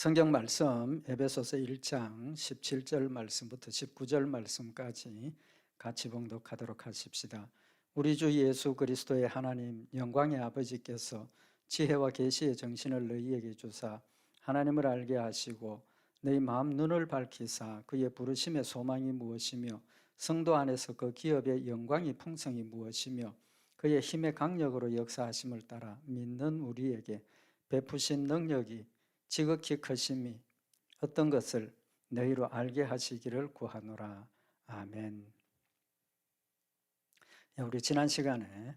성경 말씀 에베소서 1장 17절 말씀부터 19절 말씀까지 같이 봉독하도록 하십시다. 우리 주 예수 그리스도의 하나님 영광의 아버지께서 지혜와 계시의 정신을 너희에게 주사 하나님을 알게 하시고 너희 마음 눈을 밝히사 그의 부르심의 소망이 무엇이며 성도 안에서 그 기업의 영광이 풍성이 무엇이며 그의 힘의 강력으로 역사하심을 따라 믿는 우리에게 베푸신 능력이 지극히 크심이 어떤 것을 너희로 알게 하시기를 구하노라. 아멘. 우리 지난 시간에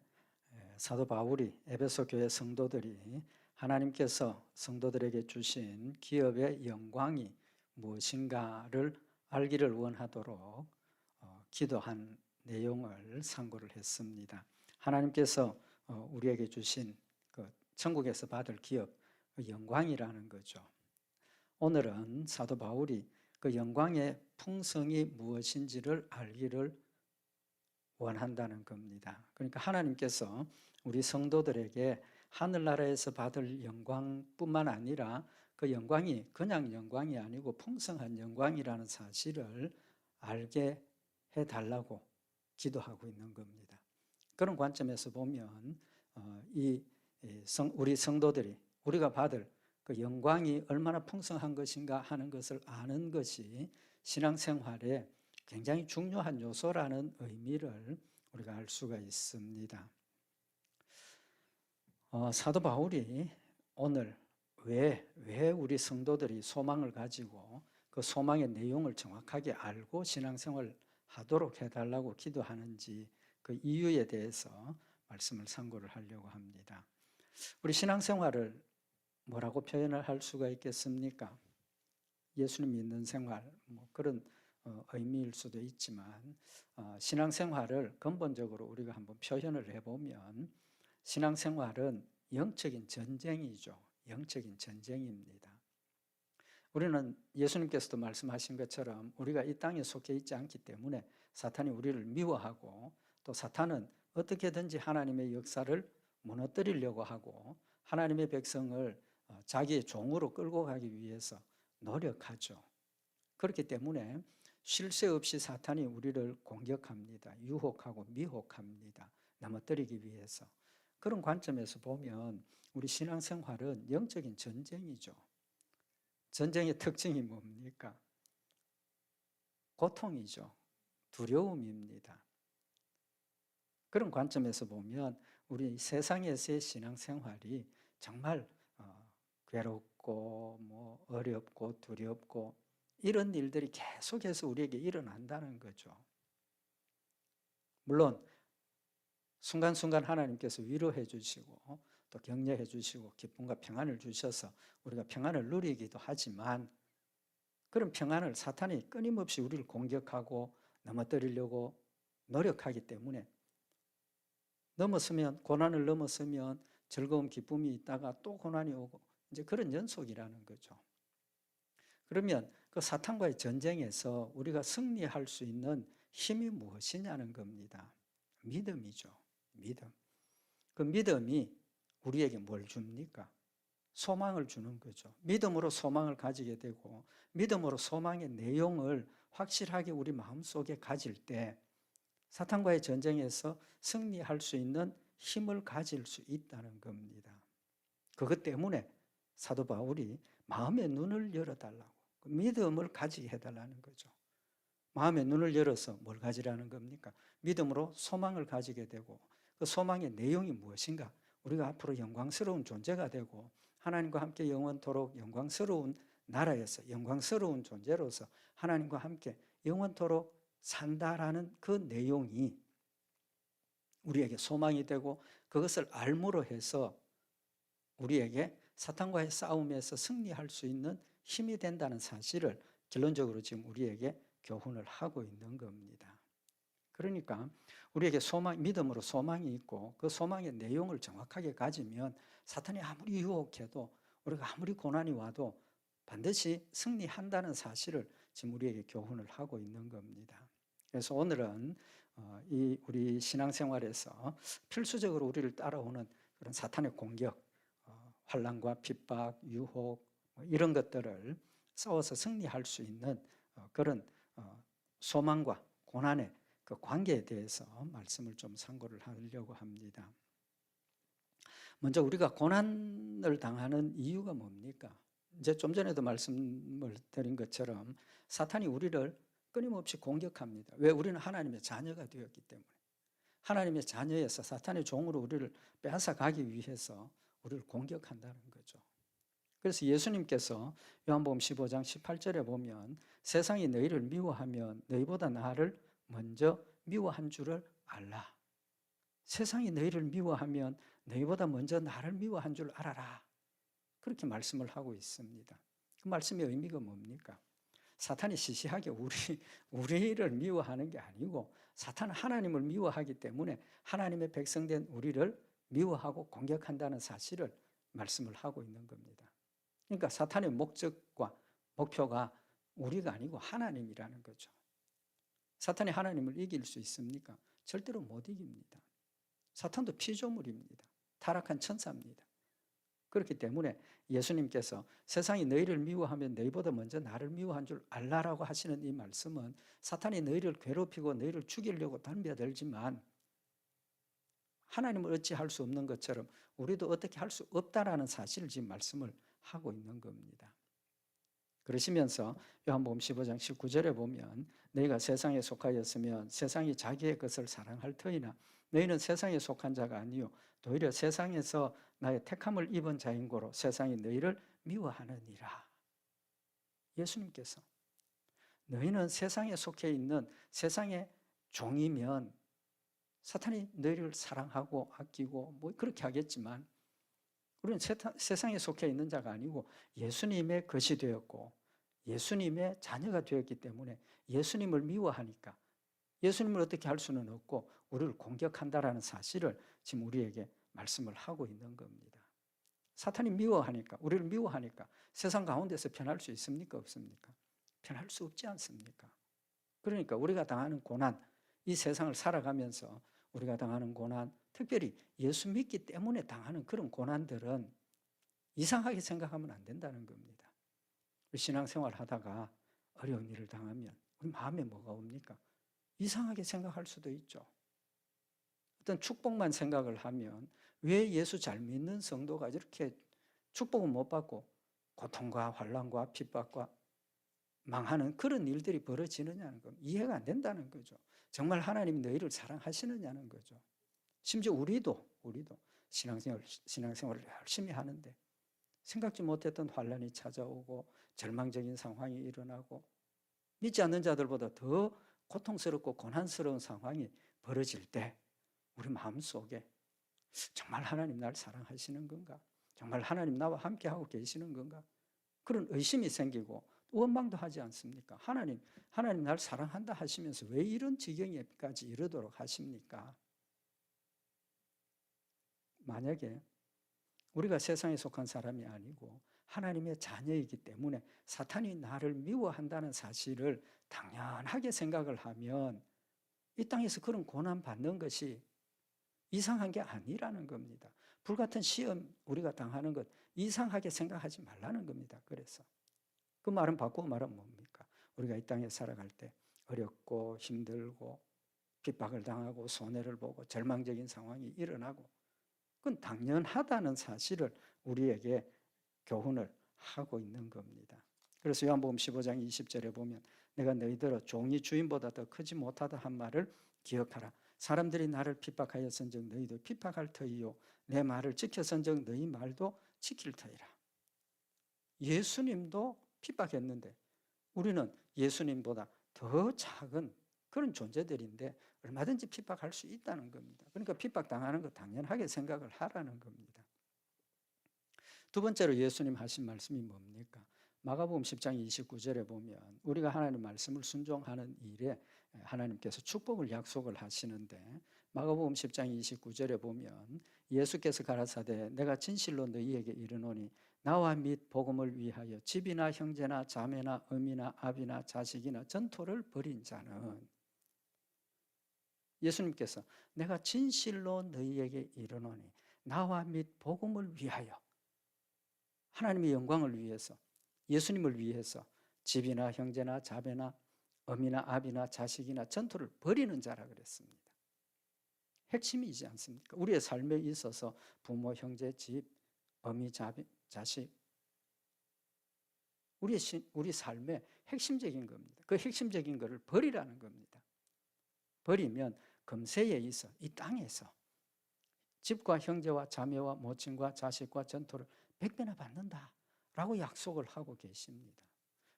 사도 바울이 에베소 교회 성도들이 하나님께서 성도들에게 주신 기업의 영광이 무엇인가를 알기를 원하도록 기도한 내용을 상고를 했습니다. 하나님께서 우리에게 주신 그 천국에서 받을 기업 영광이라는 거죠. 오늘은 사도 바울이 그 영광의 풍성이 무엇인지를 알기를 원한다는 겁니다. 그러니까 하나님께서 우리 성도들에게 하늘나라에서 받을 영광뿐만 아니라 그 영광이 그냥 영광이 아니고 풍성한 영광이라는 사실을 알게 해달라고 기도하고 있는 겁니다. 그런 관점에서 보면 우리 성도들이 우리가 받을 그 영광이 얼마나 풍성한 것인가 하는 것을 아는 것이 신앙생활에 굉장히 중요한 요소라는 의미를 우리가 알 수가 있습니다. 사도 바울이 오늘 왜 우리 성도들이 소망을 가지고 그 소망의 내용을 정확하게 알고 신앙생활을 하도록 해달라고 기도하는지 그 이유에 대해서 말씀을 상고를 하려고 합니다. 우리 신앙생활을 뭐라고 표현을 할 수가 있겠습니까? 예수님 믿는 생활, 그런 의미일 수도 있지만 신앙생활을 근본적으로 우리가 한번 표현을 해보면 신앙생활은 영적인 전쟁이죠. 영적인 전쟁입니다. 우리는 예수님께서도 말씀하신 것처럼 우리가 이 땅에 속해 있지 않기 때문에 사탄이 우리를 미워하고 또 사탄은 어떻게든지 하나님의 역사를 무너뜨리려고 하고 하나님의 백성을 자기의 종으로 끌고 가기 위해서 노력하죠. 그렇기 때문에 쉴 새 없이 사탄이 우리를 공격합니다. 유혹하고 미혹합니다. 넘어뜨리기 위해서. 그런 관점에서 보면 우리 신앙생활은 영적인 전쟁이죠. 전쟁의 특징이 뭡니까? 고통이죠. 두려움입니다. 그런 관점에서 보면 우리 세상에서의 신앙생활이 정말 괴롭고 어렵고 두렵고 이런 일들이 계속해서 우리에게 일어난다는 거죠. 물론 순간순간 하나님께서 위로해 주시고 또 격려해 주시고 기쁨과 평안을 주셔서 우리가 평안을 누리기도 하지만 그런 평안을 사탄이 끊임없이 우리를 공격하고 넘어뜨리려고 노력하기 때문에 고난을 넘었으면 즐거움, 기쁨이 있다가 또 고난이 오고 이제 그런 연속이라는 거죠. 그러면 그 사탄과의 전쟁에서 우리가 승리할 수 있는 힘이 무엇이냐는 겁니다. 믿음이죠. 믿음. 그 믿음이 우리에게 뭘 줍니까? 소망을 주는 거죠. 믿음으로 소망을 가지게 되고 믿음으로 소망의 내용을 확실하게 우리 마음속에 가질 때 사탄과의 전쟁에서 승리할 수 있는 힘을 가질 수 있다는 겁니다. 그것 때문에 사도 바울이 마음의 눈을 열어달라고 믿음을 가지게 해달라는 거죠. 마음의 눈을 열어서 뭘 가지라는 겁니까? 믿음으로 소망을 가지게 되고 그 소망의 내용이 무엇인가? 우리가 앞으로 영광스러운 존재가 되고 하나님과 함께 영원토록 영광스러운 나라에서 영광스러운 존재로서 하나님과 함께 영원토록 산다라는 그 내용이 우리에게 소망이 되고 그것을 알므로 해서 우리에게 사탄과의 싸움에서 승리할 수 있는 힘이 된다는 사실을 결론적으로 지금 우리에게 교훈을 하고 있는 겁니다. 그러니까 우리에게 믿음으로 소망이 있고 그 소망의 내용을 정확하게 가지면 사탄이 아무리 유혹해도 우리가 아무리 고난이 와도 반드시 승리한다는 사실을 지금 우리에게 교훈을 하고 있는 겁니다. 그래서 오늘은 우리 신앙생활에서 필수적으로 우리를 따라오는 그런 사탄의 공격, 환난과 핍박, 유혹, 뭐 이런 것들을 싸워서 승리할 수 있는 그런 소망과 고난의 그 관계에 대해서 말씀을 좀 참고를 하려고 합니다. 먼저 우리가 고난을 당하는 이유가 뭡니까? 이제 좀 전에도 말씀을 드린 것처럼 사탄이 우리를 끊임없이 공격합니다. 왜? 우리는 하나님의 자녀가 되었기 때문에. 하나님의 자녀에서 사탄의 종으로 우리를 빼앗아가기 위해서 우리를 공격한다는 거죠. 그래서 예수님께서 요한복음 15장 18절에 보면 세상이 너희를 미워하면 너희보다 나를 먼저 미워한 줄을 알라. 세상이 너희를 미워하면 너희보다 먼저 나를 미워한 줄 알아라. 그렇게 말씀을 하고 있습니다. 그 말씀의 의미가 뭡니까? 사탄이 시시하게 우리를 미워하는 게 아니고 사탄은 하나님을 미워하기 때문에 하나님의 백성된 우리를 미워하고 공격한다는 사실을 말씀을 하고 있는 겁니다. 그러니까 사탄의 목적과 목표가 우리가 아니고 하나님이라는 거죠. 사탄이 하나님을 이길 수 있습니까? 절대로 못 이깁니다. 사탄도 피조물입니다. 타락한 천사입니다. 그렇기 때문에 예수님께서 세상이 너희를 미워하면 너희보다 먼저 나를 미워한 줄 알라라고 하시는 이 말씀은 사탄이 너희를 괴롭히고 너희를 죽이려고 덤벼들지만 하나님을 어찌할 수 없는 것처럼 우리도 어떻게 할 수 없다라는 사실을 지금 말씀을 하고 있는 겁니다. 그러시면서 요한복음 15장 19절에 보면 너희가 세상에 속하였으면 세상이 자기의 것을 사랑할 터이나 너희는 세상에 속한 자가 아니요 오히려 세상에서 나의 택함을 입은 자인 고로 세상이 너희를 미워하느니라. 예수님께서 너희는 세상에 속해 있는 세상의 종이면 사탄이 너희를 사랑하고 아끼고 뭐 그렇게 하겠지만 우리는 세상에 속해 있는 자가 아니고 예수님의 것이 되었고 예수님의 자녀가 되었기 때문에 예수님을 미워하니까 예수님을 어떻게 할 수는 없고 우리를 공격한다라는 사실을 지금 우리에게 말씀을 하고 있는 겁니다. 사탄이 미워하니까, 우리를 미워하니까 세상 가운데서 편할 수 있습니까? 없습니까? 편할 수 없지 않습니까? 그러니까 우리가 당하는 고난, 이 세상을 살아가면서 우리가 당하는 고난, 특별히 예수 믿기 때문에 당하는 그런 고난들은 이상하게 생각하면 안 된다는 겁니다. 우리 신앙생활 하다가 어려운 일을 당하면 우리 마음에 뭐가 옵니까? 이상하게 생각할 수도 있죠. 어떤 축복만 생각을 하면 왜 예수 잘 믿는 성도가 이렇게 축복을 못 받고 고통과 환난과 핍박과 망하는 그런 일들이 벌어지느냐는 거 이해가 안 된다는 거죠. 정말 하나님이 너희를 사랑하시느냐는 거죠. 심지어 우리도 신앙생활을 열심히 하는데 생각지 못했던 환난이 찾아오고 절망적인 상황이 일어나고 믿지 않는 자들보다 더 고통스럽고 고난스러운 상황이 벌어질 때 우리 마음속에 정말 하나님 날 사랑하시는 건가? 정말 하나님 나와 함께하고 계시는 건가? 그런 의심이 생기고 원망도 하지 않습니까? 하나님 날 사랑한다 하시면서 왜 이런 지경에까지 이르도록 하십니까? 만약에 우리가 세상에 속한 사람이 아니고 하나님의 자녀이기 때문에 사탄이 나를 미워한다는 사실을 당연하게 생각을 하면 이 땅에서 그런 고난 받는 것이 이상한 게 아니라는 겁니다. 불같은 시험 우리가 당하는 것 이상하게 생각하지 말라는 겁니다. 그래서 그 말은 바꾸고 말하면 뭡니까? 우리가 이 땅에 살아갈 때 어렵고 힘들고 핍박을 당하고 손해를 보고 절망적인 상황이 일어나고 그건 당연하다는 사실을 우리에게 교훈을 하고 있는 겁니다. 그래서 요한복음 15장 20절에 보면 내가 너희들어 종이 주인보다 더 크지 못하다 한 말을 기억하라. 사람들이 나를 핍박하였은즉 너희도 핍박할 터이요 내 말을 지켰은즉 너희 말도 지킬 터이라. 예수님도 핍박했는데 우리는 예수님보다 더 작은 그런 존재들인데 얼마든지 핍박할 수 있다는 겁니다. 그러니까 핍박당하는 거 당연하게 생각을 하라는 겁니다. 두 번째로 예수님 하신 말씀이 뭡니까? 마가복음 10장 29절에 보면 우리가 하나님 말씀을 순종하는 일에 하나님께서 축복을 약속을 하시는데 마가복음 10장 29절에 보면 예수께서 가라사대 내가 진실로 너희에게 이르노니 나와 및 복음을 위하여 집이나 형제나 자매나 어미나 아비나 자식이나 전토를 벌인 자는 예수님께서 내가 진실로 너희에게 이르노니 나와 및 복음을 위하여 하나님의 영광을 위해서, 예수님을 위해서 집이나 형제나 자매나 어미나 아비나 자식이나 전토를 벌이는 자라 그랬습니다. 핵심이지 않습니까? 우리의 삶에 있어서 부모, 형제, 집, 어미, 자식, 우리 삶의 핵심적인 겁니다. 그 핵심적인 것을 버리라는 겁니다. 버리면 금세에 있어 이 땅에서 집과 형제와 자매와 모친과 자식과 전토를 100배나 받는다라고 약속을 하고 계십니다.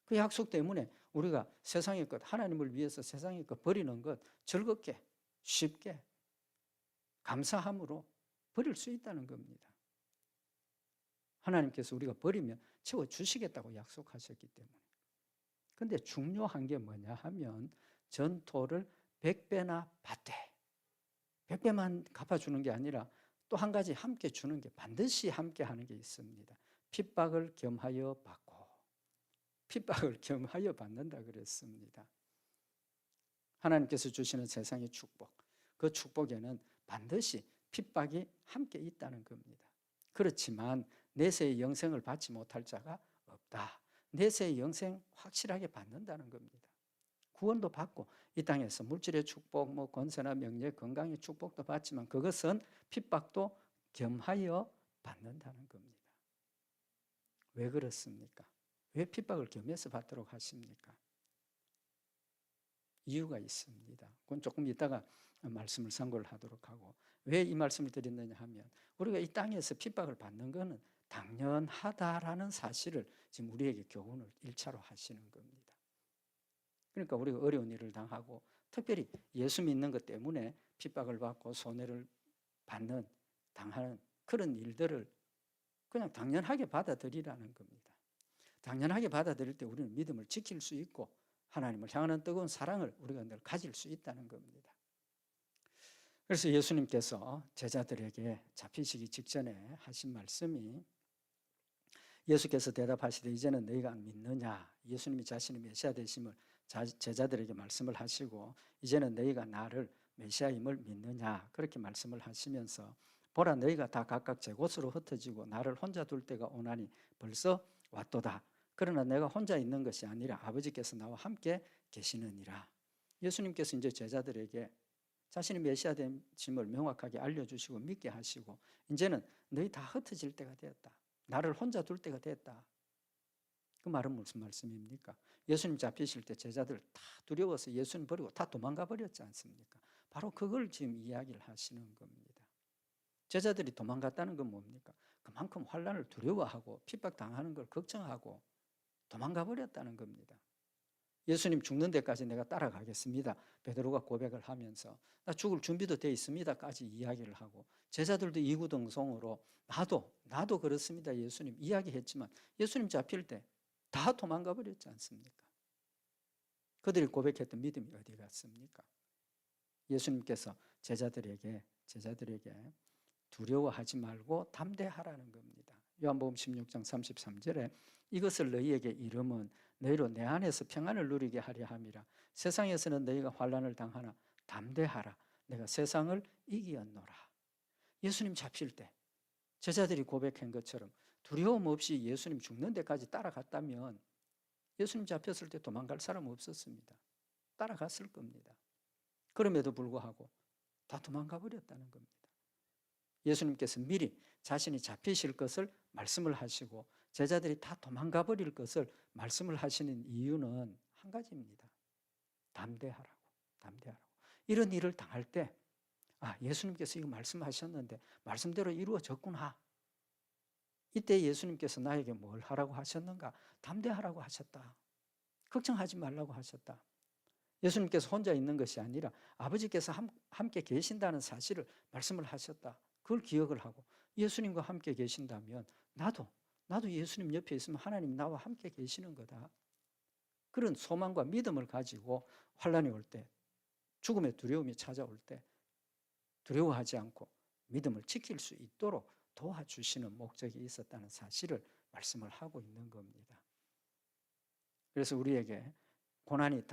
그 약속 때문에 우리가 세상의 것, 하나님을 위해서 세상의 것 버리는 것 즐겁게, 쉽게, 감사함으로 버릴 수 있다는 겁니다. 하나님께서 우리가 버리면 채워주시겠다고 약속하셨기 때문에. 근데 중요한 게 뭐냐 하면 전토를 100배나 받되 100배만 갚아주는 게 아니라 또 한 가지 함께 주는 게 반드시 함께 하는 게 있습니다. 핍박을 겸하여 받고 핍박을 겸하여 받는다 그랬습니다. 하나님께서 주시는 세상의 축복, 그 축복에는 반드시 핍박이 함께 있다는 겁니다. 그렇지만 내세의 영생을 받지 못할 자가 없다. 내세의 영생 확실하게 받는다는 겁니다. 구원도 받고 이 땅에서 물질의 축복, 권세나 명예, 건강의 축복도 받지만 그것은 핍박도 겸하여 받는다는 겁니다. 왜 그렇습니까? 왜 핍박을 겸해서 받도록 하십니까? 이유가 있습니다. 그건 조금 이따가 말씀을 상고를 하도록 하고, 왜 이 말씀을 드렸느냐 하면 우리가 이 땅에서 핍박을 받는 것은 당연하다라는 사실을 지금 우리에게 교훈을 1차로 하시는 겁니다. 그러니까 우리가 어려운 일을 당하고 특별히 예수 믿는 것 때문에 핍박을 받고 손해를 당하는 그런 일들을 그냥 당연하게 받아들이라는 겁니다. 당연하게 받아들일 때 우리는 믿음을 지킬 수 있고 하나님을 향하는 뜨거운 사랑을 우리가 늘 가질 수 있다는 겁니다. 그래서 예수님께서 제자들에게 잡히시기 직전에 하신 말씀이, 예수께서 대답하시되 이제는 너희가 믿느냐, 예수님이 자신이 메시아 되심을 제자들에게 말씀을 하시고 이제는 너희가 나를 메시아임을 믿느냐 그렇게 말씀을 하시면서, 보라 너희가 다 각각 제 곳으로 흩어지고 나를 혼자 둘 때가 오나니 벌써 왔도다. 그러나 내가 혼자 있는 것이 아니라 아버지께서 나와 함께 계시느니라. 예수님께서 이제 제자들에게 자신이 메시아 되심을 명확하게 알려주시고 믿게 하시고, 이제는 너희 다 흩어질 때가 되었다. 나를 혼자 둘 때가 됐다. 그 말은 무슨 말씀입니까? 예수님 잡히실 때 제자들 다 두려워서 예수님 버리고 다 도망가 버렸지 않습니까? 바로 그걸 지금 이야기를 하시는 겁니다. 제자들이 도망갔다는 건 뭡니까? 그만큼 환난을 두려워하고 핍박당하는 걸 걱정하고 도망가 버렸다는 겁니다. 예수님 죽는 데까지 내가 따라가겠습니다. 베드로가 고백을 하면서 나 죽을 준비도 돼 있습니다까지 이야기를 하고, 제자들도 이구동성으로 나도 그렇습니다 예수님 이야기했지만 예수님 잡힐 때 다 도망가 버렸지 않습니까? 그들이 고백했던 믿음이 어디 갔습니까? 예수님께서 제자들에게 두려워하지 말고 담대하라는 겁니다. 요한복음 16장 33절에 이것을 너희에게 이름은 너희로 내 안에서 평안을 누리게 하려 함이라. 세상에서는 너희가 환난을 당하나 담대하라. 내가 세상을 이기었노라. 예수님 잡힐 때 제자들이 고백한 것처럼 두려움 없이 예수님 죽는 데까지 따라갔다면 예수님 잡혔을 때 도망갈 사람 없었습니다. 따라갔을 겁니다. 그럼에도 불구하고 다 도망가 버렸다는 겁니다. 예수님께서 미리 자신이 잡히실 것을 말씀을 하시고 제자들이 다 도망가 버릴 것을 말씀을 하시는 이유는 한 가지입니다. 담대하라고. 이런 일을 당할 때 예수님께서 이거 말씀하셨는데 말씀대로 이루어졌구나. 이때 예수님께서 나에게 뭘 하라고 하셨는가? 담대하라고 하셨다. 걱정하지 말라고 하셨다. 예수님께서 혼자 있는 것이 아니라 아버지께서 함께 계신다는 사실을 말씀을 하셨다. 그걸 기억을 하고 예수님과 함께 계신다면 나도 예수님 옆에 있으면 하나님 나와 함께 계시는 거다. 그런 소망과 믿음을 가지고 환난이 올 때, 죽음의 두려움이 찾아올 때 두려워하지 않고 믿음을 지킬 수 있도록 도와주시는 목적이 있었다는 사실을 말씀을 하고 있는 겁니다. 그래서 우리에게 고난이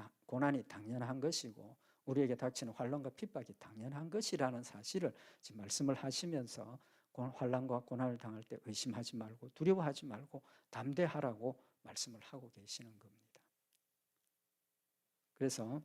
당연한 것이고 우리에게 닥치는 환난과 핍박이 당연한 것이라는 사실을 지금 말씀을 하시면서 환난과 고난을 당할 때 의심하지 말고 두려워하지 말고 담대하라고 말씀을 하고 계시는 겁니다. 그래서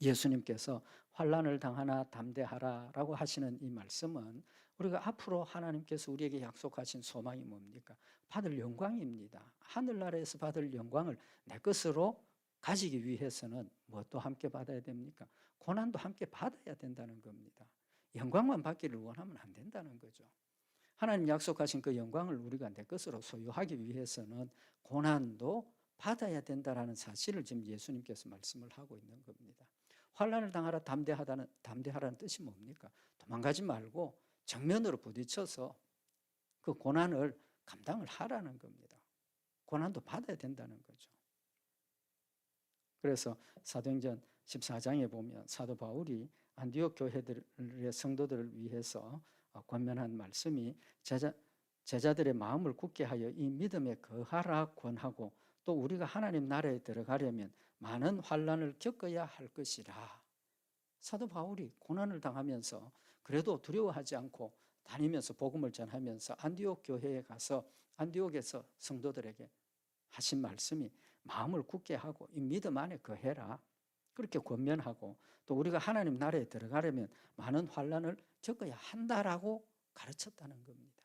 예수님께서 환난을 당하나 담대하라라고 하시는 이 말씀은 우리가 앞으로 하나님께서 우리에게 약속하신 소망이 뭡니까? 받을 영광입니다. 하늘나라에서 받을 영광을 내 것으로 가지기 위해서는 무엇도 함께 받아야 됩니까? 고난도 함께 받아야 된다는 겁니다. 영광만 받기를 원하면 안 된다는 거죠. 하나님 약속하신 그 영광을 우리가 내 것으로 소유하기 위해서는 고난도 받아야 된다는 사실을 지금 예수님께서 말씀을 하고 있는 겁니다. 환난을 당하라 담대하라는 뜻이 뭡니까? 도망가지 말고 정면으로 부딪혀서 그 고난을 감당을 하라는 겁니다. 고난도 받아야 된다는 거죠. 그래서 사도행전 14장에 보면 사도 바울이 안디옥 교회들의 성도들을 위해서 권면한 말씀이 제자들의 마음을 굳게 하여 이 믿음에 거하라 권하고 또 우리가 하나님 나라에 들어가려면 많은 환난을 겪어야 할 것이라. 사도 바울이 고난을 당하면서 그래도 두려워하지 않고 다니면서 복음을 전하면서 안디옥 교회에 가서 안디옥에서 성도들에게 하신 말씀이 마음을 굳게 하고 이 믿음 안에 거해라. 그렇게 권면하고 또 우리가 하나님 나라에 들어가려면 많은 환난을 겪어야 한다라고 가르쳤다는 겁니다.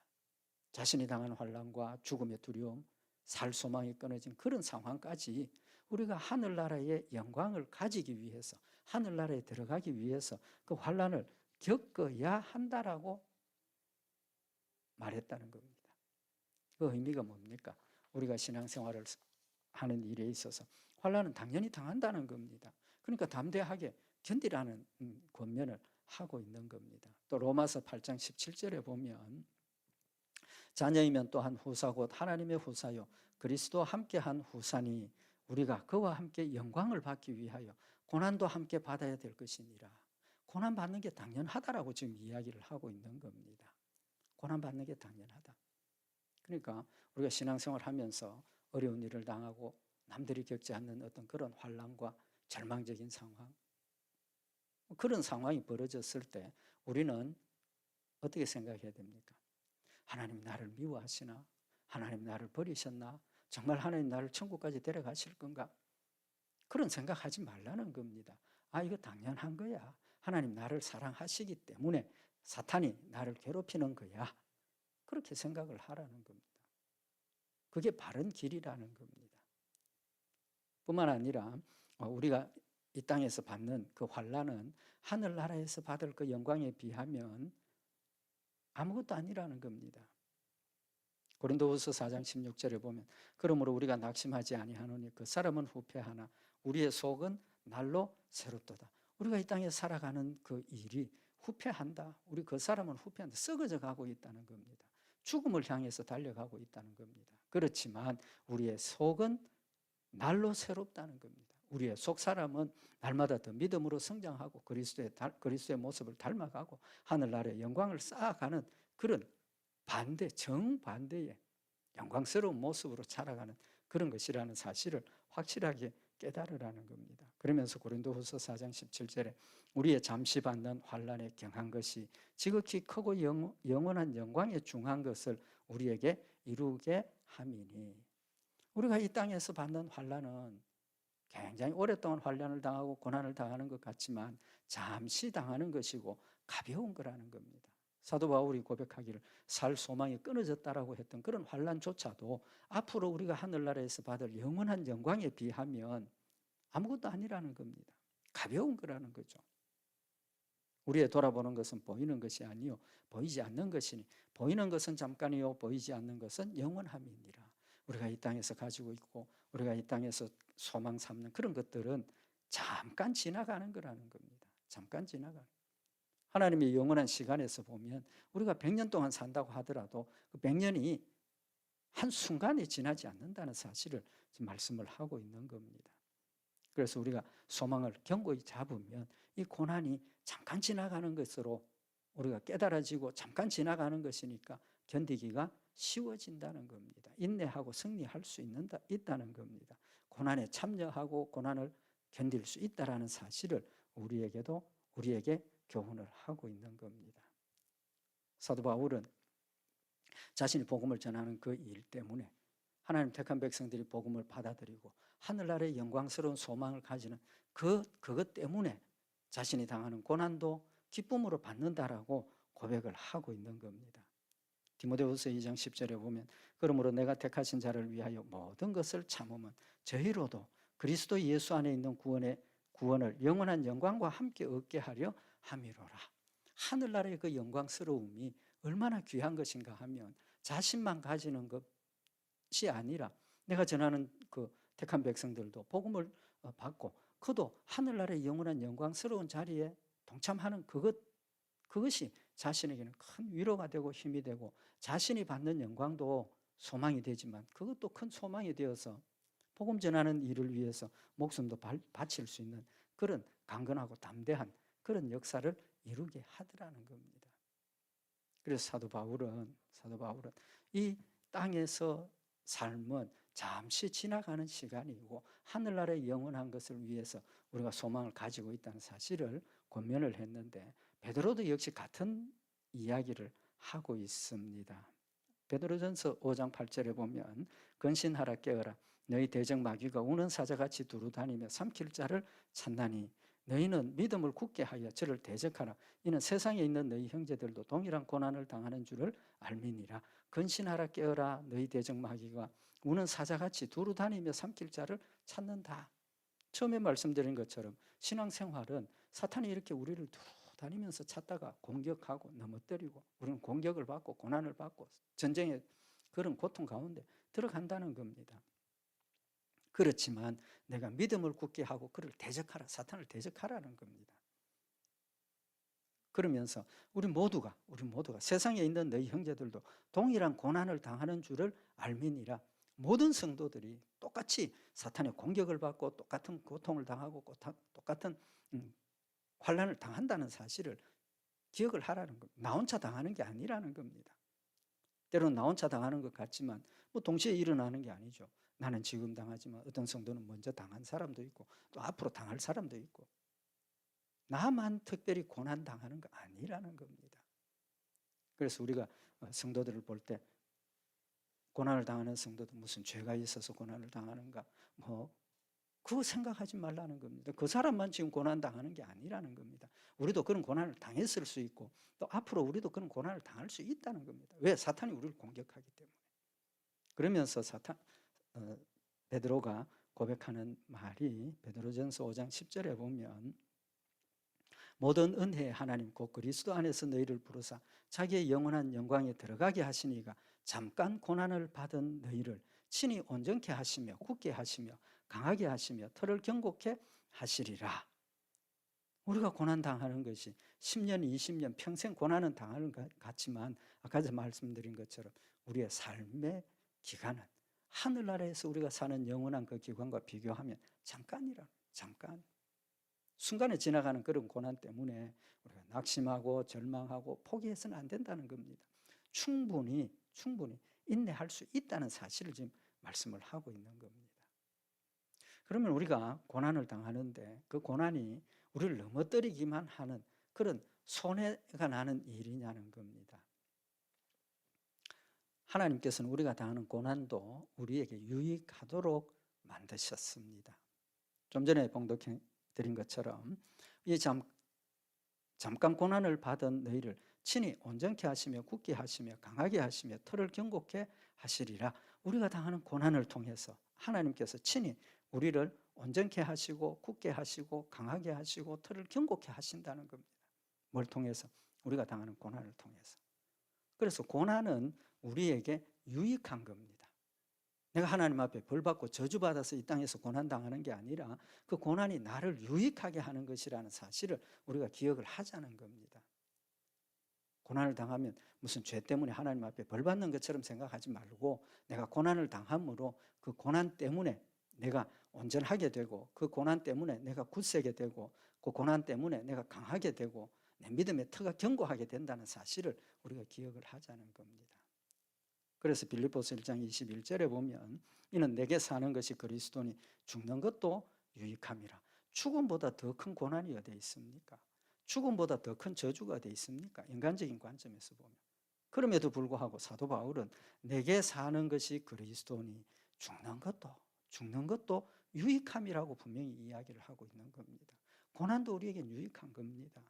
자신이 당한 환난과 죽음의 두려움, 살 소망이 끊어진 그런 상황까지 우리가 하늘나라의 영광을 가지기 위해서 하늘나라에 들어가기 위해서 그 환난을 겪어야 한다라고 말했다는 겁니다. 그 의미가 뭡니까? 우리가 신앙생활을 하는 일에 있어서 환난은 당연히 당한다는 겁니다. 그러니까 담대하게 견디라는 권면을 하고 있는 겁니다. 또 로마서 8장 17절에 보면 자녀이면 또한 후사 곧 하나님의 후사요 그리스도와 함께한 후사니 우리가 그와 함께 영광을 받기 위하여 고난도 함께 받아야 될 것이니라. 고난 받는 게 당연하다라고 지금 이야기를 하고 있는 겁니다. 고난 받는 게 당연하다. 그러니까 우리가 신앙생활 하면서 어려운 일을 당하고 남들이 겪지 않는 어떤 그런 환난과 절망적인 상황, 그런 상황이 벌어졌을 때 우리는 어떻게 생각해야 됩니까? 하나님 나를 미워하시나? 하나님 나를 버리셨나? 정말 하나님 나를 천국까지 데려가실 건가? 그런 생각하지 말라는 겁니다. 아, 이거 당연한 거야. 하나님 나를 사랑하시기 때문에 사탄이 나를 괴롭히는 거야. 그렇게 생각을 하라는 겁니다. 그게 바른 길이라는 겁니다. 뿐만 아니라 우리가 이 땅에서 받는 그 환난은 하늘나라에서 받을 그 영광에 비하면 아무것도 아니라는 겁니다. 고린도후서 4장 16절에 보면 그러므로 우리가 낙심하지 아니하노니 그 사람은 후패하나 우리의 속은 날로 새롭도다. 우리가 이 땅에 살아가는 그 일이 후패한다. 우리 그 사람은 후패한다. 썩어져 가고 있다는 겁니다. 죽음을 향해서 달려가고 있다는 겁니다. 그렇지만 우리의 속은 날로 새롭다는 겁니다. 우리의 속 사람은 날마다 더 믿음으로 성장하고 그리스도의 모습을 닮아가고 하늘나라의 영광을 쌓아가는 그런 정반대의 영광스러운 모습으로 자라가는 그런 것이라는 사실을 확실하게 깨달으라는 겁니다. 그러면서 고린도후서 4장 17절에 우리의 잠시 받는 환난에 경한 것이 지극히 크고 영원한 영광에 중한 것을 우리에게 이루게 함이니. 우리가 이 땅에서 받는 환난은 굉장히 오랫동안 환난을 당하고 고난을 당하는 것 같지만 잠시 당하는 것이고 가벼운 거라는 겁니다. 사도 바울이 고백하기를 살 소망이 끊어졌다라고 했던 그런 환난조차도 앞으로 우리가 하늘나라에서 받을 영원한 영광에 비하면 아무것도 아니라는 겁니다. 가벼운 거라는 거죠. 우리의 돌아보는 것은 보이는 것이 아니요 보이지 않는 것이니 보이는 것은 잠깐이요 보이지 않는 것은 영원함이니라. 우리가 이 땅에서 가지고 있고 우리가 이 땅에서 소망 삼는 그런 것들은 잠깐 지나가는 거라는 겁니다. 잠깐 지나가는. 하나님의 영원한 시간에서 보면 우리가 100년 동안 산다고 하더라도 그 100년이 한순간에 지나지 않는다는 사실을 지금 말씀을 하고 있는 겁니다. 그래서 우리가 소망을 견고히 잡으면 이 고난이 잠깐 지나가는 것으로 우리가 깨달아지고 잠깐 지나가는 것이니까 견디기가 쉬워진다는 겁니다. 인내하고 승리할 수 있다는 겁니다. 고난에 참여하고 고난을 견딜 수 있다는 사실을 우리에게 교훈을 하고 있는 겁니다. 사도 바울은 자신이 복음을 전하는 그 일 때문에 하나님 택한 백성들이 복음을 받아들이고 하늘나라의 영광스러운 소망을 가지는 그것 때문에 자신이 당하는 고난도 기쁨으로 받는다라고 고백을 하고 있는 겁니다. 디모데후서 2장 10절에 보면 그러므로 내가 택하신 자를 위하여 모든 것을 참으면 저희로도 그리스도 예수 안에 있는 구원을 영원한 영광과 함께 얻게 하려 함이로라. 하늘나라의 그 영광스러움이 얼마나 귀한 것인가 하면 자신만 가지는 것이 아니라 내가 전하는 그 택한 백성들도 복음을 받고 그도 하늘나라의 영원한 영광스러운 자리에 동참하는 그것이 자신에게는 큰 위로가 되고 힘이 되고 자신이 받는 영광도 소망이 되지만 그것도 큰 소망이 되어서 복음 전하는 일을 위해서 목숨도 바칠 수 있는 그런 강건하고 담대한 그런 역사를 이루게 하더라는 겁니다. 그래서 사도 바울은 이 땅에서 삶은 잠시 지나가는 시간이고 하늘나라의 영원한 것을 위해서 우리가 소망을 가지고 있다는 사실을 권면을 했는데 베드로도 역시 같은 이야기를 하고 있습니다. 베드로전서 5장 8절에 보면 근신하라 깨어라 너희 대적 마귀가 우는 사자같이 두루다니며 삼킬 자를 찾나니 너희는 믿음을 굳게 하여 저를 대적하라. 이는 세상에 있는 너희 형제들도 동일한 고난을 당하는 줄을 알미니라. 근신하라 깨어라 너희 대적 마귀가 우는 사자같이 두루다니며 삼킬 자를 찾는다. 처음에 말씀드린 것처럼 신앙생활은 사탄이 이렇게 우리를 두루다니면서 찾다가 공격하고 넘어뜨리고 우리는 공격을 받고 고난을 받고 전쟁의 그런 고통 가운데 들어간다는 겁니다. 그렇지만 내가 믿음을 굳게 하고 그를 대적하라, 사탄을 대적하라는 겁니다. 그러면서 우리 모두가 세상에 있는 너희 형제들도 동일한 고난을 당하는 줄을 알미니라. 모든 성도들이 똑같이 사탄의 공격을 받고 똑같은 고통을 당하고 똑같은 환난을 당한다는 사실을 기억을 하라는 겁니다. 나 혼자 당하는 게 아니라는 겁니다. 때로는 나 혼자 당하는 것 같지만 동시에 일어나는 게 아니죠. 나는 지금 당하지만 어떤 성도는 먼저 당한 사람도 있고 또 앞으로 당할 사람도 있고 나만 특별히 고난 당하는 거 아니라는 겁니다. 그래서 우리가 성도들을 볼 때 고난을 당하는 성도도 무슨 죄가 있어서 고난을 당하는가 그거 생각하지 말라는 겁니다. 그 사람만 지금 고난 당하는 게 아니라는 겁니다. 우리도 그런 고난을 당했을 수 있고 또 앞으로 우리도 그런 고난을 당할 수 있다는 겁니다. 왜? 사탄이 우리를 공격하기 때문에. 그러면서 베드로가 고백하는 말이 베드로전서 5장 10절에 보면 모든 은혜의 하나님 곧 그리스도 안에서 너희를 부르사 자기의 영원한 영광에 들어가게 하시니가 잠깐 고난을 받은 너희를 친히 온전케 하시며 굳게 하시며 강하게 하시며 털을 견고케 하시리라. 우리가 고난당하는 것이 10년, 20년 평생 고난은 당하는 것 같지만 아까 말씀드린 것처럼 우리의 삶의 기간은 하늘나라에서 우리가 사는 영원한 그 기간과 비교하면 잠깐 순간에 지나가는 그런 고난 때문에 우리가 낙심하고 절망하고 포기해서는 안 된다는 겁니다. 충분히 인내할 수 있다는 사실을 지금 말씀을 하고 있는 겁니다. 그러면 우리가 고난을 당하는데 그 고난이 우리를 넘어뜨리기만 하는 그런 손해가 나는 일이냐는 겁니다. 하나님께서는 우리가 당하는 고난도 우리에게 유익하도록 만드셨습니다. 좀 전에 봉독해 드린 것처럼 이 잠깐 고난을 받은 너희를 친히 온전케 하시며 굳게 하시며 강하게 하시며 털을 견고케 하시리라. 우리가 당하는 고난을 통해서 하나님께서 친히 우리를 온전케 하시고 굳게 하시고 강하게 하시고 털을 견고케 하신다는 겁니다. 뭘 통해서? 우리가 당하는 고난을 통해서. 그래서 고난은 우리에게 유익한 겁니다. 내가 하나님 앞에 벌받고 저주받아서 이 땅에서 고난당하는 게 아니라 그 고난이 나를 유익하게 하는 것이라는 사실을 우리가 기억을 하자는 겁니다. 고난을 당하면 무슨 죄 때문에 하나님 앞에 벌받는 것처럼 생각하지 말고 내가 고난을 당함으로 그 고난 때문에 내가 온전하게 되고 그 고난 때문에 내가 굳세게 되고 그 고난 때문에 내가 강하게 되고 내 믿음의 터가 견고하게 된다는 사실을 우리가 기억을 하자는 겁니다. 그래서 빌립보서 1장 21절에 보면 이는 내게 사는 것이 그리스도니 죽는 것도 유익함이라. 죽음보다 더 큰 고난이 어디 있습니까? 죽음보다 더 큰 저주가 어디 있습니까? 인간적인 관점에서 보면 그럼에도 불구하고 사도 바울은 내게 사는 것이 그리스도니 죽는 것도 유익함이라고 분명히 이야기를 하고 있는 겁니다. 고난도 우리에겐 유익한 겁니다.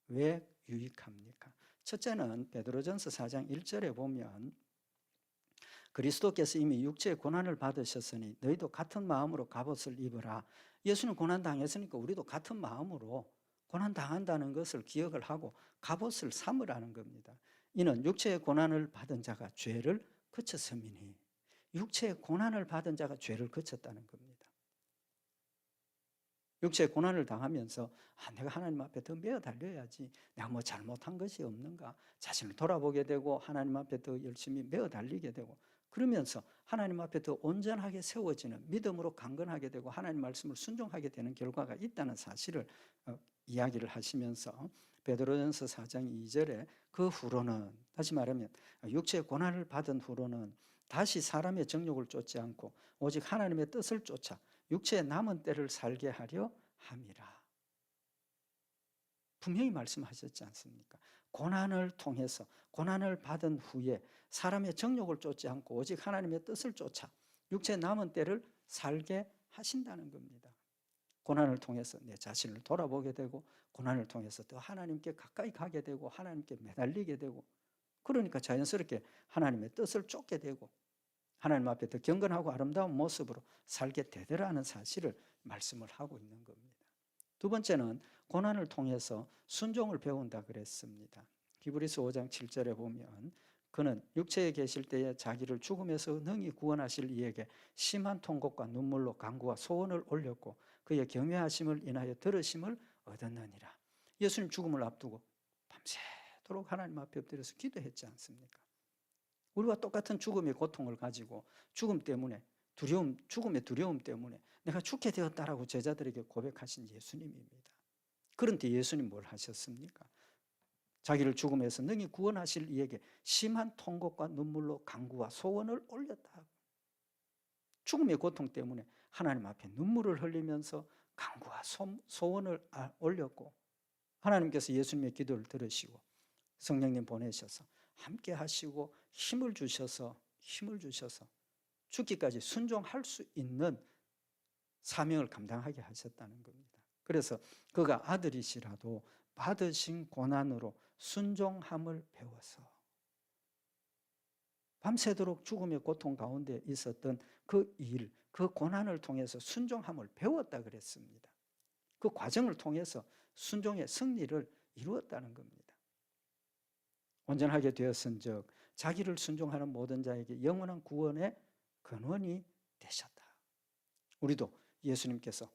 왜 유익합니까? 첫째는 베드로전서 4장 1절에 보면 그리스도께서 이미 육체의 고난을 받으셨으니 너희도 같은 마음으로 갑옷을 입으라. 예수는 고난 당했으니까 우리도 같은 마음으로 고난 당한다는 것을 기억을 하고 갑옷을 삼으라는 겁니다. 이는 육체의 고난을 받은 자가 죄를 그쳤음이니, 육체의 고난을 받은 자가 죄를 그쳤다는 겁니다. 육체의 고난을 당하면서 내가 하나님 앞에 더 매어 달려야지, 내가 뭐 잘못한 것이 없는가, 자신을 돌아보게 되고 하나님 앞에 더 열심히 매어 달리게 되고, 그러면서 하나님 앞에 더 온전하게 세워지는 믿음으로 강건하게 되고 하나님 말씀을 순종하게 되는 결과가 있다는 사실을 이야기를 하시면서 베드로전서 4장 2절에 그 후로는, 다시 말하면 육체의 고난을 받은 후로는 다시 사람의 정욕을 쫓지 않고 오직 하나님의 뜻을 쫓아 육체의 남은 때를 살게 하려 함이라. 분명히 말씀하셨지 않습니까? 고난을 통해서, 고난을 받은 후에 사람의 정욕을 쫓지 않고 오직 하나님의 뜻을 쫓아 육체의 남은 때를 살게 하신다는 겁니다. 고난을 통해서 내 자신을 돌아보게 되고, 고난을 통해서 더 하나님께 가까이 가게 되고 하나님께 매달리게 되고, 그러니까 자연스럽게 하나님의 뜻을 쫓게 되고 하나님 앞에 더 경건하고 아름다운 모습으로 살게 되더라는 사실을 말씀을 하고 있는 겁니다. 두 번째는 고난을 통해서 순종을 배운다 그랬습니다. 히브리서 5장 7절에 보면 그는 육체에 계실 때에 자기를 죽음에서 능히 구원하실 이에게 심한 통곡과 눈물로 간구와 소원을 올렸고 그의 경외하심을 인하여 들으심을 얻었느니라. 예수님 죽음을 앞두고 밤새도록 하나님 앞에 엎드려서 기도했지 않습니까? 우리와 똑같은 죽음의 고통을 가지고 죽음 때문에 죽음의 두려움 때문에 내가 죽게 되었다라고 제자들에게 고백하신 예수님입니다. 그런데 예수님 뭘 하셨습니까? 자기를 죽음에서 능히 구원하실 이에게 심한 통곡과 눈물로 간구와 소원을 올렸다. 죽음의 고통 때문에 하나님 앞에 눈물을 흘리면서 간구와 소원을 올렸고, 하나님께서 예수님의 기도를 들으시고 성령님 보내셔서 함께 하시고 힘을 주셔서 죽기까지 순종할 수 있는 사명을 감당하게 하셨다는 겁니다. 그래서 그가 아들이시라도 받으신 고난으로 순종함을 배워서 밤새도록 죽음의 고통 가운데 있었던 그 일, 그 고난을 통해서 순종함을 배웠다 그랬습니다. 그 과정을 통해서 순종의 승리를 이루었다는 겁니다. 온전하게 되었은즉 자기를 순종하는 모든 자에게 영원한 구원의 근원이 되셨다. 우리도 예수님께서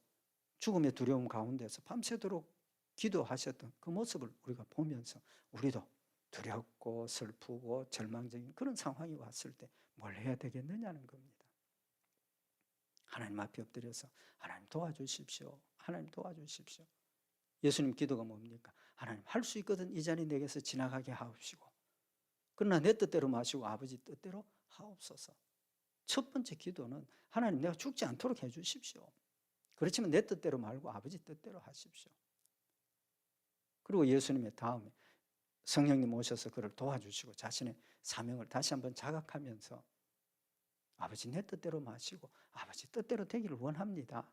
죽음의 두려움 가운데서 밤새도록 기도하셨던 그 모습을 우리가 보면서 우리도 두렵고 슬프고 절망적인 그런 상황이 왔을 때 뭘 해야 되겠느냐는 겁니다. 하나님 앞에 엎드려서 하나님 도와주십시오. 하나님 도와주십시오. 예수님 기도가 뭡니까? 하나님 할 수 있거든 이 잔이 내게서 지나가게 하옵시고, 그러나 내 뜻대로 마시고 아버지 뜻대로 하옵소서. 첫 번째 기도는 하나님 내가 죽지 않도록 해주십시오. 그렇지만 내 뜻대로 말고 아버지 뜻대로 하십시오. 그리고 예수님의 다음에 성령님 오셔서 그를 도와주시고 자신의 사명을 다시 한번 자각하면서 아버지 내 뜻대로 마시고 아버지 뜻대로 되기를 원합니다.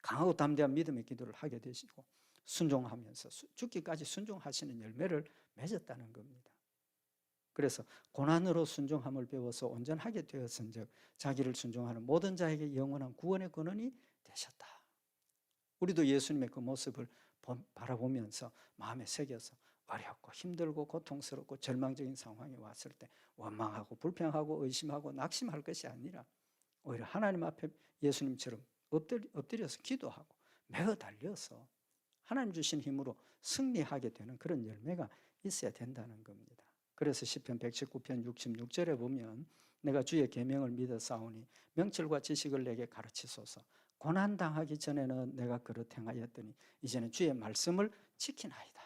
강하고 담대한 믿음의 기도를 하게 되시고 순종하면서 죽기까지 순종하시는 열매를 맺었다는 겁니다. 그래서 고난으로 순종함을 배워서 온전하게 되었은즉 자기를 순종하는 모든 자에게 영원한 구원의 근원이 되셨다. 우리도 예수님의 그 모습을 바라보면서 마음에 새겨서 어렵고 힘들고 고통스럽고 절망적인 상황이 왔을 때 원망하고 불평하고 의심하고 낙심할 것이 아니라 오히려 하나님 앞에 예수님처럼 엎드려서 기도하고 매어 달려서 하나님 주신 힘으로 승리하게 되는 그런 열매가 있어야 된다는 겁니다. 그래서 시편 119편 66절에 보면 내가 주의 계명을 믿어 싸우니 명철과 지식을 내게 가르치소서. 고난당하기 전에는 내가 그릇 행하였더니 이제는 주의 말씀을 지키나이다.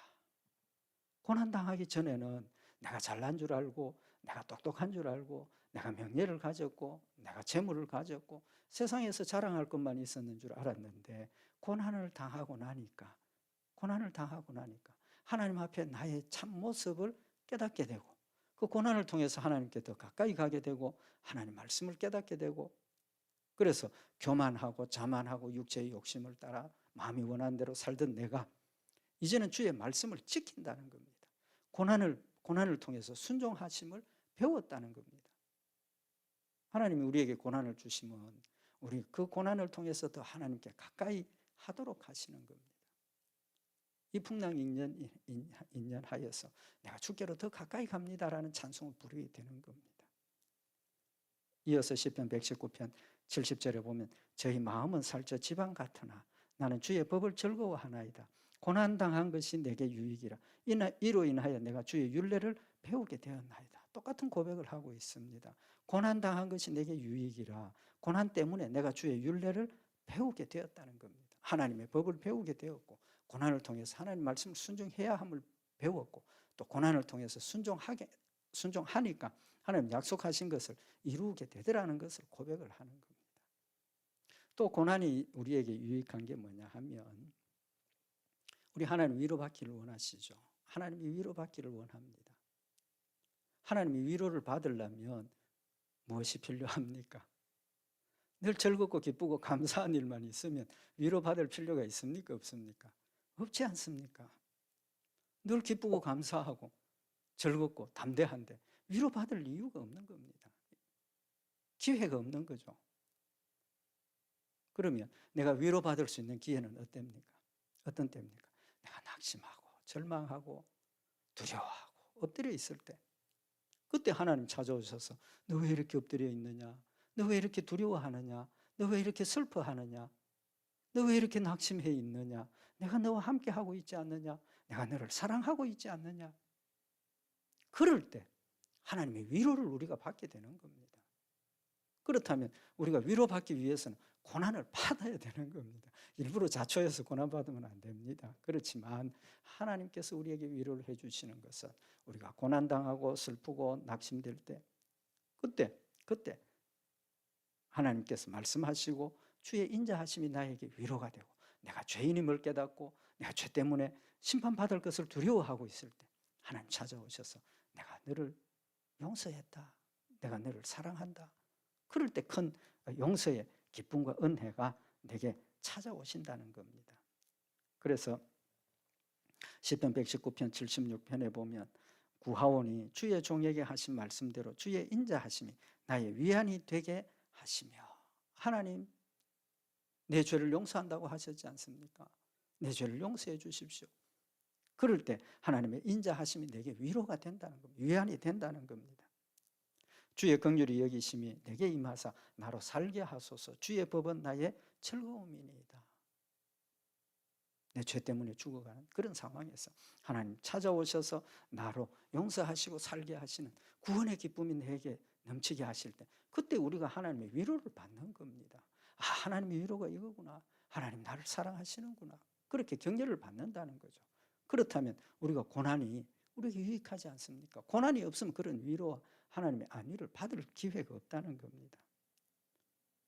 고난당하기 전에는 내가 잘난 줄 알고 내가 똑똑한 줄 알고 내가 명예를 가졌고 내가 재물을 가졌고 세상에서 자랑할 것만 있었는 줄 알았는데 고난을 당하고 나니까 하나님 앞에 나의 참 모습을 깨닫게 되고 그 고난을 통해서 하나님께 더 가까이 가게 되고 하나님 말씀을 깨닫게 되고 그래서 교만하고 자만하고 육체의 욕심을 따라 마음이 원하는 대로 살던 내가 이제는 주의 말씀을 지킨다는 겁니다. 고난을 통해서 순종하심을 배웠다는 겁니다. 하나님이 우리에게 고난을 주시면 우리 그 고난을 통해서 더 하나님께 가까이 하도록 하시는 겁니다. 이 풍랑 인연하여서 내가 주께로 더 가까이 갑니다라는 찬송을 부르게 되는 겁니다. 이어서 시편 119편 70절에 보면 저희 마음은 살쪄 지방 같으나 나는 주의 법을 즐거워하나이다. 고난당한 것이 내게 유익이라. 이로 인하여 내가 주의 율례를 배우게 되었나이다. 똑같은 고백을 하고 있습니다. 고난당한 것이 내게 유익이라. 고난 때문에 내가 주의 율례를 배우게 되었다는 겁니다. 하나님의 법을 배우게 되었고 고난을 통해서 하나님 말씀을 순종해야 함을 배웠고 또 고난을 통해서 순종하니까 하나님 약속하신 것을 이루게 되더라는 것을 고백을 하는 겁니다. 또 고난이 우리에게 유익한 게 뭐냐 하면 우리 하나님 위로받기를 원하시죠. 하나님이 위로받기를 원합니다. 하나님이 위로를 받으려면 무엇이 필요합니까? 늘 즐겁고 기쁘고 감사한 일만 있으면 위로받을 필요가 있습니까? 없습니까? 없지 않습니까? 늘 기쁘고 감사하고 즐겁고 담대한데 위로받을 이유가 없는 겁니다. 기회가 없는 거죠. 그러면 내가 위로받을 수 있는 기회는 어떤 때입니까? 내가 낙심하고 절망하고 두려워하고 엎드려 있을 때 그때 하나님 찾아오셔서 너 왜 이렇게 엎드려 있느냐? 너 왜 이렇게 두려워하느냐? 너 왜 이렇게 슬퍼하느냐? 너 왜 이렇게 낙심해 있느냐? 내가 너와 함께 하고 있지 않느냐? 내가 너를 사랑하고 있지 않느냐? 그럴 때 하나님의 위로를 우리가 받게 되는 겁니다. 그렇다면 우리가 위로받기 위해서는 고난을 받아야 되는 겁니다. 일부러 자초해서 고난받으면 안 됩니다. 그렇지만 하나님께서 우리에게 위로를 해주시는 것은 우리가 고난당하고 슬프고 낙심될 때 그때 하나님께서 말씀하시고 주의 인자하심이 나에게 위로가 되고 내가 죄인임을 깨닫고 내가 죄 때문에 심판받을 것을 두려워하고 있을 때 하나님 찾아오셔서 내가 너를 용서했다. 내가 너를 사랑한다. 그럴 때 큰 용서의 기쁨과 은혜가 내게 찾아오신다는 겁니다. 그래서 시편 119편 76편에 보면 구하오니 주의 종에게 하신 말씀대로 주의 인자하심이 나의 위안이 되게 하시며 하나님 내 죄를 용서한다고 하셨지 않습니까? 내 죄를 용서해 주십시오. 그럴 때 하나님의 인자하심이 내게 위로가 된다는 겁니다. 위안이 된다는 겁니다. 주의 긍휼이 여기심이 내게 임하사 나로 살게 하소서. 주의 법은 나의 즐거움이니이다. 내 죄 때문에 죽어가는 그런 상황에서 하나님 찾아오셔서 나로 용서하시고 살게 하시는 구원의 기쁨이 내게 넘치게 하실 때 그때 우리가 하나님의 위로를 받는 겁니다. 아, 하나님의 위로가 이거구나. 하나님 나를 사랑하시는구나. 그렇게 격려를 받는다는 거죠. 그렇다면 우리가 고난이 우리에게 유익하지 않습니까? 고난이 없으면 그런 위로와 하나님의 안위를 받을 기회가 없다는 겁니다.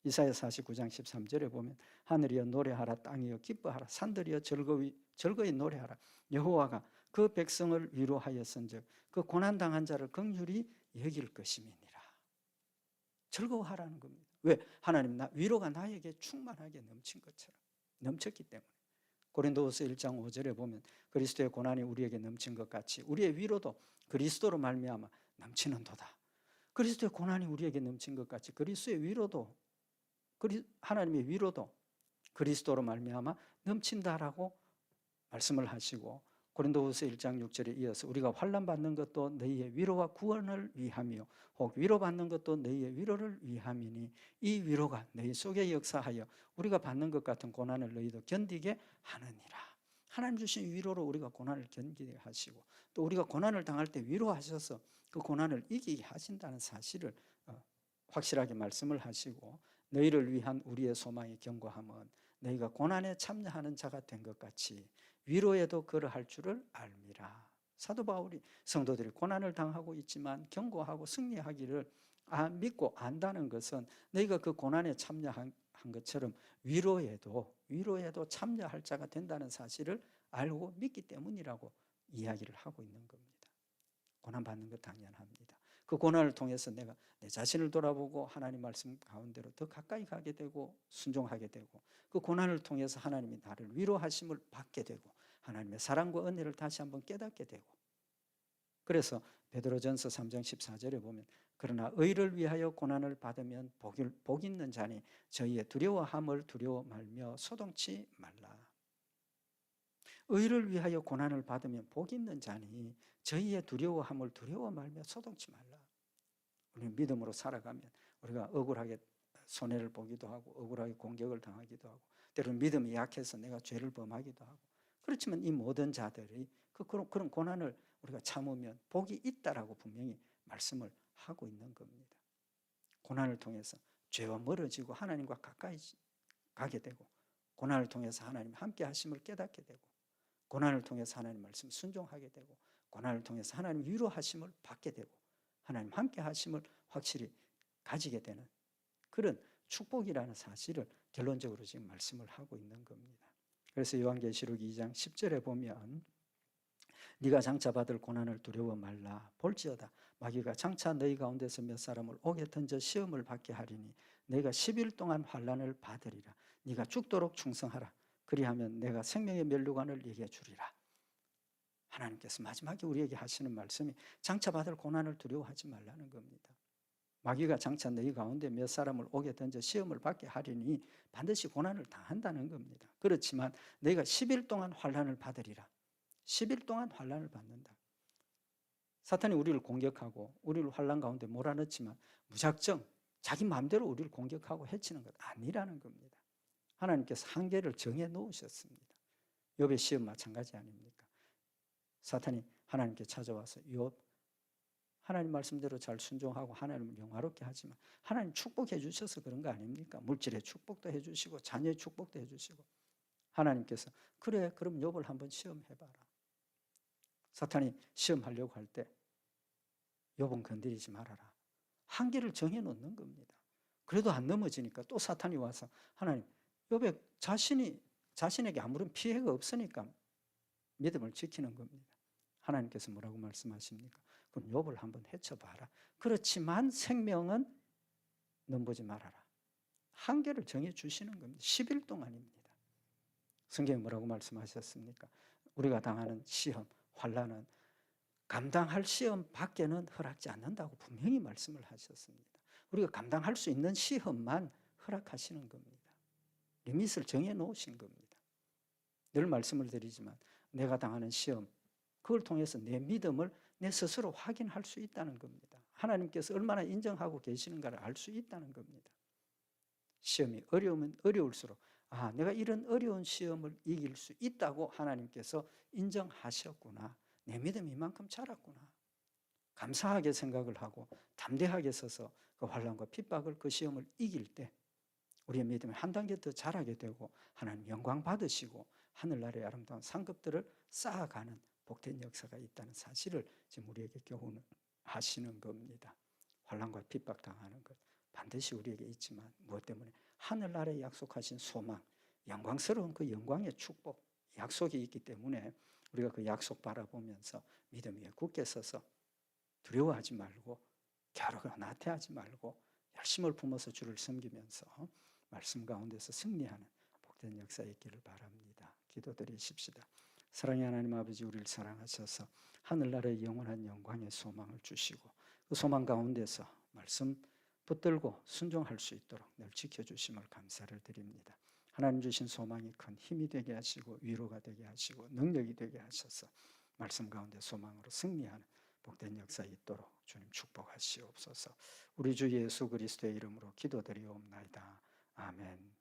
이사야 49장 13절에 보면 하늘이여 노래하라 땅이여 기뻐하라 산들이여 즐거이 노래하라 여호와가 그 백성을 위로하였은즉 그 고난당한 자를 긍휼히 여길 것임이니라. 즐거워하라는 겁니다. 왜? 하나님 위로가 나에게 충만하게 넘친 것처럼 넘쳤기 때문에. 고린도후서 1장 5절에 보면 그리스도의 고난이 우리에게 넘친 것 같이 우리의 위로도 그리스도로 말미암아 넘치는도다. 그리스도의 고난이 우리에게 넘친 것 같이 그리스도의 위로도 하나님의 위로도 그리스도로 말미암아 넘친다라고 말씀을 하시고 고린도후서 1장 6절에 이어서 우리가 환난 받는 것도 너희의 위로와 구원을 위함이요 혹 위로받는 것도 너희의 위로를 위함이니 이 위로가 너희 속에 역사하여 우리가 받는 것 같은 고난을 너희도 견디게 하느니라. 하나님 주신 위로로 우리가 고난을 견디게 하시고 또 우리가 고난을 당할 때 위로하셔서 그 고난을 이기게 하신다는 사실을 확실하게 말씀을 하시고 너희를 위한 우리의 소망의 견고함은 너희가 고난에 참여하는 자가 된 것 같이 위로에도 그러할 줄을 알미라. 사도 바울이 성도들이 고난을 당하고 있지만 견고하고 승리하기를 믿고 안다는 것은 너희가 그 고난에 참여한 것처럼 위로에도 참여할 자가 된다는 사실을 알고 믿기 때문이라고 이야기를 하고 있는 겁니다. 고난받는 것 당연합니다. 그 고난을 통해서 내가 내 자신을 돌아보고 하나님 말씀 가운데로 더 가까이 가게 되고 순종하게 되고, 그 고난을 통해서 하나님이 나를 위로하심을 받게 되고 하나님의 사랑과 은혜를 다시 한번 깨닫게 되고, 그래서 베드로전서 3장 14절에 보면 그러나 의를 위하여 고난을 받으면 복 있는 자니 저희의 두려워함을 두려워 말며 소동치 말라. 의를 위하여 고난을 받으면 복 있는 자니 저희의 두려워함을 두려워 말며 소동치 말라. 우리는 믿음으로 살아가면 우리가 억울하게 손해를 보기도 하고 억울하게 공격을 당하기도 하고 때로는 믿음이 약해서 내가 죄를 범하기도 하고, 그렇지만 이 모든 자들이 그런 고난을 우리가 참으면 복이 있다라고 분명히 말씀을 하고 있는 겁니다. 고난을 통해서 죄와 멀어지고 하나님과 가까이 가게 되고, 고난을 통해서 하나님 함께 하심을 깨닫게 되고, 고난을 통해서 하나님 말씀 순종하게 되고, 고난을 통해서 하나님 위로하심을 받게 되고 하나님 함께 하심을 확실히 가지게 되는 그런 축복이라는 사실을 결론적으로 지금 말씀을 하고 있는 겁니다. 그래서 요한계시록 2장 10절에 보면 네가 장차 받을 고난을 두려워 말라. 볼지어다 마귀가 장차 너희 가운데서 몇 사람을 옥에 던져 시험을 받게 하리니 네가 10일 동안 환난을 받으리라. 네가 죽도록 충성하라. 그리하면 내가 생명의 면류관을 네게 주리라. 하나님께서 마지막에 우리에게 하시는 말씀이 장차 받을 고난을 두려워하지 말라는 겁니다. 마귀가 장차 너희 가운데 몇 사람을 옥에 던져 시험을 받게 하리니 반드시 고난을 당한다는 겁니다. 그렇지만 너희가 10일 동안 환난을 받으리라. 10일 동안 환난을 받는다. 사탄이 우리를 공격하고 우리를 환난 가운데 몰아넣지만 무작정 자기 마음대로 우리를 공격하고 해치는 것 아니라는 겁니다. 하나님께서 한계를 정해 놓으셨습니다. 욥의 시험 마찬가지 아닙니까? 사탄이 하나님께 찾아와서 욥 하나님 말씀대로 잘 순종하고 하나님을 영화롭게 하지만 하나님 축복해 주셔서 그런 거 아닙니까? 물질의 축복도 해주시고 자녀의 축복도 해주시고, 하나님께서 그래 그럼 욥을 한번 시험해봐라. 사탄이 시험하려고 할 때 욥은 건드리지 말아라. 한계를 정해놓는 겁니다. 그래도 안 넘어지니까 또 사탄이 와서 하나님 욥의 자신에게 아무런 피해가 없으니까 믿음을 지키는 겁니다. 하나님께서 뭐라고 말씀하십니까? 그럼 욥을 한번 해쳐봐라. 그렇지만 생명은 넘보지 말아라. 한계를 정해주시는 겁니다. 10일 동안입니다. 성경에 뭐라고 말씀하셨습니까? 우리가 당하는 시험, 환난은 감당할 시험 밖에는 허락지 않는다고 분명히 말씀을 하셨습니다. 우리가 감당할 수 있는 시험만 허락하시는 겁니다. 리밋을 정해놓으신 겁니다. 늘 말씀을 드리지만 내가 당하는 시험, 그걸 통해서 내 믿음을 내 스스로 확인할 수 있다는 겁니다. 하나님께서 얼마나 인정하고 계시는가를 알 수 있다는 겁니다. 시험이 어려우면 어려울수록 내가 이런 어려운 시험을 이길 수 있다고 하나님께서 인정하셨구나. 내 믿음이 이만큼 자랐구나. 감사하게 생각을 하고 담대하게 서서 그 환난과 핍박을 그 시험을 이길 때 우리의 믿음이 한 단계 더 자라게 되고 하나님 영광 받으시고 하늘나라의 아름다운 상급들을 쌓아가는 복된 역사가 있다는 사실을 지금 우리에게 교훈하시는 겁니다. 환난과 핍박 당하는 것 반드시 우리에게 있지만 무엇 때문에? 하늘나라에 약속하신 소망, 영광스러운 그 영광의 축복, 약속이 있기 때문에 우리가 그 약속 바라보면서 믿음 위에 굳게 서서 두려워하지 말고 겨루고 나태하지 말고 열심을 품어서 주를 섬기면서 말씀 가운데서 승리하는 복된 역사 있기를 바랍니다. 기도드리십시다. 사랑의 하나님 아버지, 우리를 사랑하셔서 하늘나라의 영원한 영광의 소망을 주시고 그 소망 가운데서 말씀 붙들고 순종할 수 있도록 늘 지켜주심을 감사를 드립니다. 하나님 주신 소망이 큰 힘이 되게 하시고 위로가 되게 하시고 능력이 되게 하셔서 말씀 가운데 소망으로 승리하는 복된 역사 있도록 주님 축복하시옵소서. 우리 주 예수 그리스도의 이름으로 기도드리옵나이다. 아멘.